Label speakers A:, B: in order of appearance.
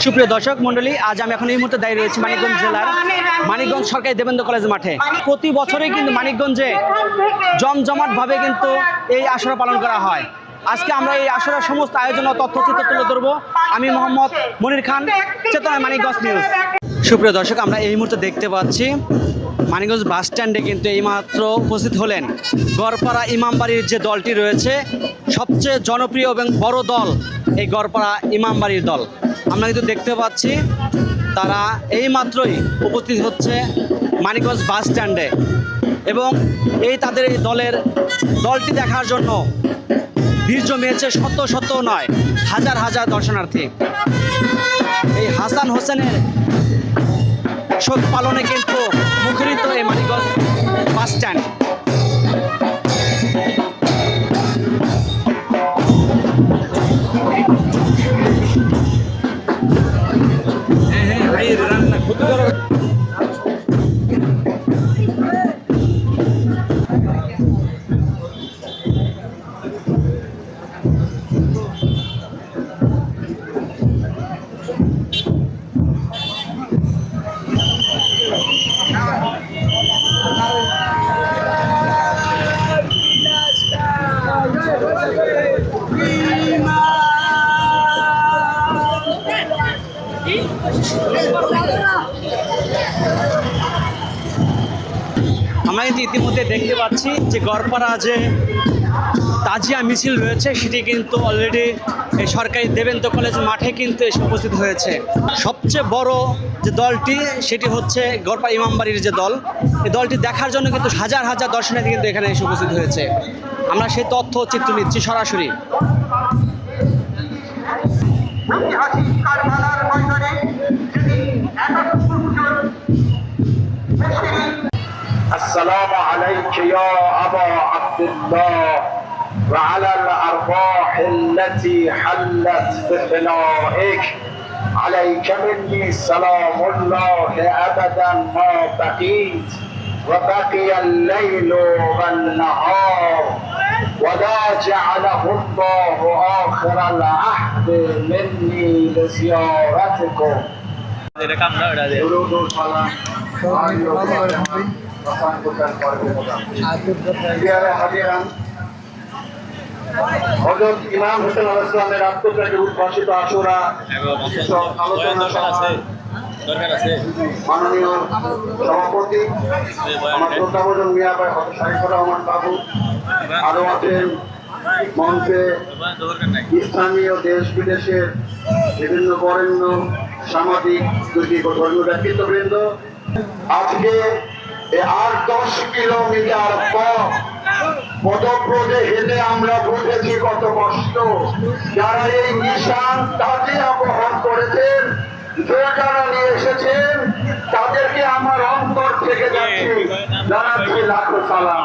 A: সুপ্রিয় দর্শক মন্ডলী, আজ আমি এখন এই মুহূর্তে দাঁড়িয়ে রয়েছি মানিকগঞ্জ জেলার মানিকগঞ্জ সরকারি দেবেন্দ্র কলেজ মাঠে। প্রতি বছরই কিন্তু মানিকগঞ্জে জমজমাটভাবে কিন্তু এই আসর পালন করা হয়। আজকে আমরা এই আসরের সমস্ত আয়োজন ও তথ্যচিত্র তুলে ধরবো। আমি মোহাম্মদ মনির খান, চেতনা মানিকগঞ্জ নিউজ। সুপ্রিয় দর্শক, আমরা এই মুহূর্তে দেখতে পাচ্ছি মানিকগঞ্জ বাস স্ট্যান্ডে কিন্তু এইমাত্র উপস্থিত হলেন গড়পাড়া ইমামবাড়ির যে দলটি রয়েছে, সবচেয়ে জনপ্রিয় এবং বড় দল এই গড়পাড়া ইমামবাড়ির দল। আমরা কিন্তু দেখতে পাচ্ছি তারা এইমাত্রই উপস্থিত হচ্ছে মানিকগঞ্জ বাস স্ট্যান্ডে এবং তাদের এই দলটি দেখার জন্য ভিড় জমিয়েছে শত শত নয় হাজার হাজার দর্শনার্থী। এই হাসান হোসেনের শোক পালনে কিন্তু মুখরিত এই মানিকগঞ্জ বাস স্ট্যান্ড। আমরা কিন্তু ইতিমধ্যে দেখতে পাচ্ছি যে গড়পাড়া যে তাজিয়া মিছিল রয়েছে সেটি কিন্তু অলরেডি এই সরকারি দেবেন্দ্র কলেজ মাঠে কিন্তু এসে উপস্থিত হয়েছে। সবচেয়ে বড় যে দলটি সেটি হচ্ছে গড়পাড়া ইমামবাড়ির যে দল, এই দলটি দেখার জন্য কিন্তু হাজার হাজার দর্শনার্থী কিন্তু এখানে এসে উপস্থিত হয়েছে। আমরা সেই তথ্য চিত্র নিচ্ছি সরাসরি।
B: السلام عليك يا أبا عبد الله وعلى الأرواح التي حلت بفنائك عليك مني سلام الله أبدا ما بقيت وبقي الليل والنهار ولا جعله الله آخر العهد مني لزيارتكم. হযরত ইমাম হোসেন আলাইহিস সালামের আত্মত্যাগে উদ্ভাসিত আশুরা মাননীয় সভাপতি আমার শ্রদ্ধাভাজন মিয়া ভাই, শারীফুর রহমান বাবু, আরো আছেন মঞ্চে স্থানীয় দেশ বিদেশের বিভিন্ন বরেণ্য সামাজিক ধর্মীয় ব্যক্তিত্ববৃন্দ। আজকে 8-10 কিলোমিটার পদব্রজে হেঁটে আমরা বুঝেছি কত কষ্ট। যারা এই নিশান তাকে অপহরণ করেছেন, যারা নিয়ে এসেছেন, তাদেরকে আমার অন্তর থেকে যাচ্ছে জানাচ্ছি লাখো সালাম।